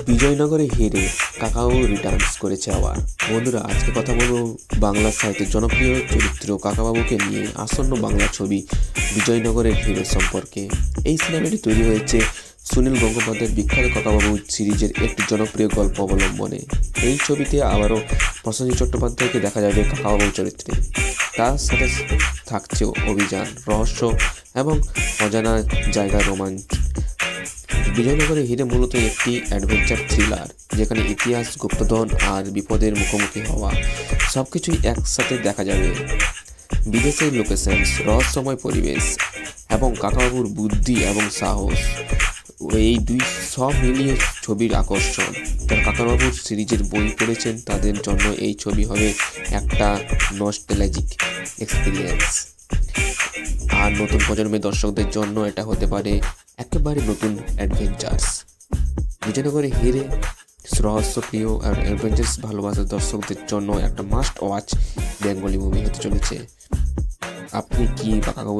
বিজয়নগরে হেরে কাকাবাবু রিটার্নস করেছে আবার। বন্ধুরা, আজকে কথা বলবো বাংলা সাহিত্যের জনপ্রিয় চরিত্র কাকাবাবুকে নিয়ে আসন্ন বাংলা ছবি বিজয়নগরের হিরো সম্পর্কে। এই সিনেমাটি তৈরি হয়েছে সুনীল গঙ্গোপাধ্যায়ের বিখ্যাত কাকাবাবু সিরিজের একটি জনপ্রিয় গল্প অবলম্বনে। এই ছবিতে আবারও প্রসেনজিৎ চট্টোপাধ্যায়কে দেখা যাবে কাকাবাবু চরিত্রে। তার সাথে থাকছে অভিযান, রহস্য এবং অজানা জায়গার রোমাঞ্চ। বিজয়নগরের হিরে মূলত একটি অ্যাডভেঞ্চার থ্রিলার, যেখানে ইতিহাস, গুপ্তধন আর বিপদের মুখোমুখি হওয়া সবকিছুই একসাথে দেখা যাবে। বিদেশের লোকেশনস, রহস্যময় পরিবেশ এবং কাকাবাবুর বুদ্ধি এবং সাহস, এই দুই সব মিলিয়ে ছবির আকর্ষণ। যারা কাকাবাবুর সিরিজের বই পড়েছেন তাদের জন্য এই ছবি হবে একটা নস্টালজিক এক্সপিরিয়েন্স, আর নতুন প্রজন্মের দর্শকদের জন্য এটা হতে পারে একেবারে নতুন অ্যাডভেঞ্চার্স। বিজয়নগরে হিরে রহস্যপ্রিয় আর অ্যাডভেঞ্চার্স ভালোবাসার দর্শকদের জন্য একটা মাস্ট ওয়াচ বেঙ্গলি মুভি হতে চলেছে। আপনি কি কাকাবাবু